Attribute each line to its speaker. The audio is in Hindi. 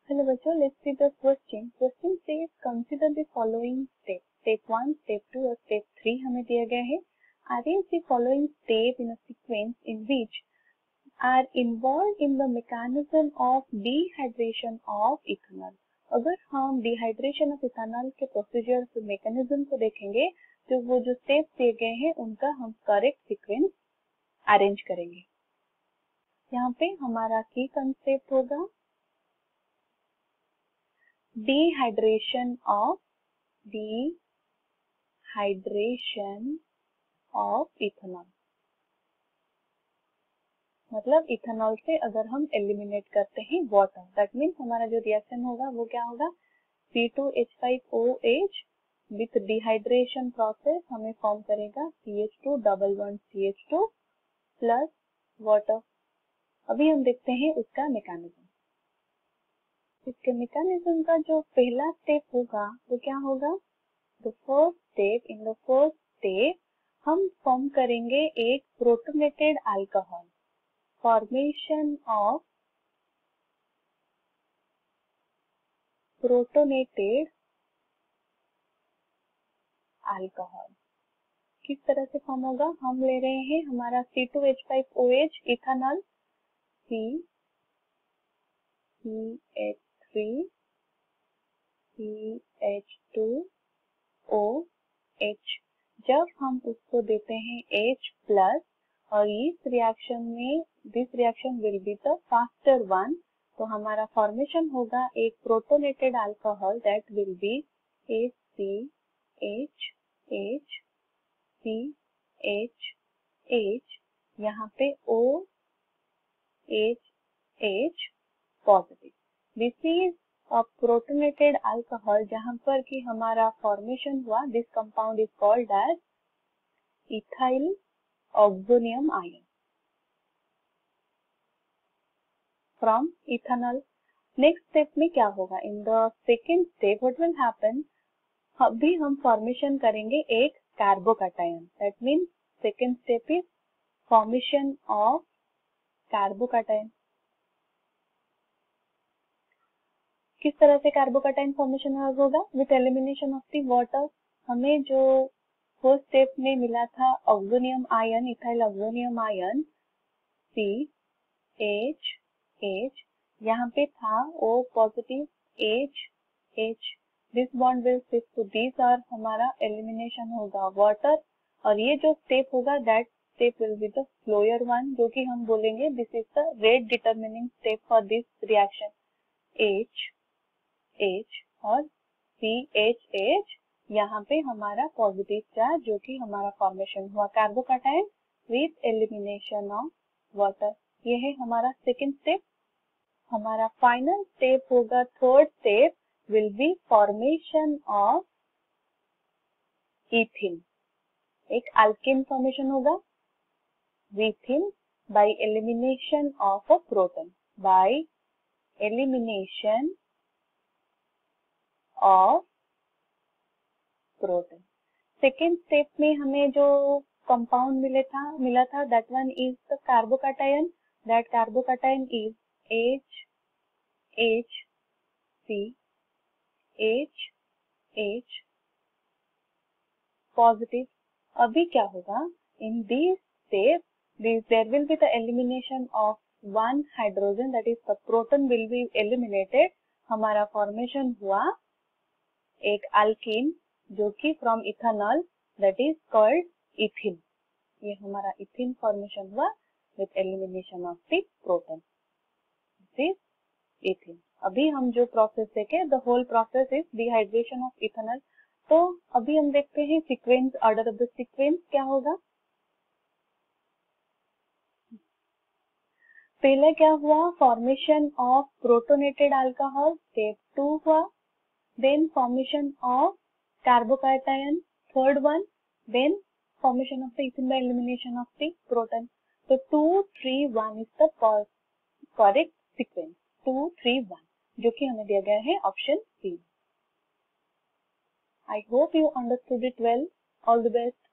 Speaker 1: हेलो बच्चों, let's see the question. Question says consider the following step. Step 1, step 2 और स्टेप 3 हमें दिया गया है। Arrange the following step in a sequence in which are involved in the mechanism of dehydration of ethanol. अगर हम डिहाइड्रेशन ऑफ इथेनॉल के प्रोसीजर मैकेनिज्म को देखेंगे तो वो जो स्टेप दिए गए हैं उनका हम करेक्ट सीक्वेंस अरेंज करेंगे। यहाँ पे हमारा की कंसेप्ट होगा dehydration of ethanol। मतलब इथेनॉल से अगर हम एलिमिनेट करते हैं वाटर, दैट मीन्स हमारा जो रिएक्शन होगा वो क्या होगा, C2H5OH विथ डिहाइड्रेशन प्रोसेस हमें फॉर्म करेगा CH2 double bond CH2 plus water. अभी हम देखते हैं उसका मैकेनिज्म। इसके मैकेनिज्म का जो पहला स्टेप होगा वो क्या होगा, the first step, in the first step हम फॉर्म करेंगे एक protonated alcohol, formation of protonated alcohol. किस तरह से फॉर्म होगा, हम ले रहे हैं हमारा C2H5OH इथेनॉल, CH3 CH2OH। जब हम उसको देते हैं H प्लस और इस रिएक्शन में this reaction will be the faster one, तो हमारा फॉर्मेशन होगा एक protonated alcohol that will be HCHCH, यहाँ पे OHH positive. This is a protonated alcohol जहाँ पर कि हमारा फॉर्मेशन हुआ, this compound is called as ethyl oxonium ion from ethanol. Next step में क्या होगा, in the second step what will happen, अभी हम फॉर्मेशन करेंगे एक carbocation, that means second step is formation of carbocation. किस तरह से कार्बोकैटायन फॉर्मेशन होगा, with elimination of the water. हमें जो फर्स्ट स्टेप में मिला था oxonium ion, ethyl oxonium ion CHH, यहाँ पे था O positive HH, this bond will shift to this और हमारा एलिमिनेशन होगा वाटर। और ये जो स्टेप होगा that step will be the slower one, जो कि हम बोलेंगे this is the rate determining step for this reaction. H और CHH, यहाँ पे हमारा पॉजिटिव चार्ज जो कि हमारा फॉर्मेशन हुआ carbocation with elimination of water. ये है हमारा सेकेंड स्टेप। हमारा फाइनल स्टेप होगा, third step will be formation of ethene. एक अल्केन फॉर्मेशन होगा within by elimination of a proton, by elimination of proton. Second step में हमें जो कंपाउंड मिला था that one is the carbocation, that carbocation is HCHH positive. अभी क्या होगा, in this step there will be the elimination of one hydrogen, that is the proton will be eliminated. हमारा फॉर्मेशन हुआ एक अल्कीन जो कि from ethanol, that is called ethene. ये हमारा इथिन फॉर्मेशन हुआ with elimination of the proton, this is ethene. अभी हम जो प्रोसेस देखे, the whole process is dehydration of ethanol. तो अभी हम देखते हैं sequence, order of the sequence क्या होगा। पहले क्या हुआ, formation of protonated alcohol, step 2 हुआ, then formation of carbocation, third one, then formation of the ethene by elimination of the proton. So 2, 3, 1 is the correct sequence, 2, 3, 1, जो कि हमें दिया गया है option C। I hope you understood it well. All the best.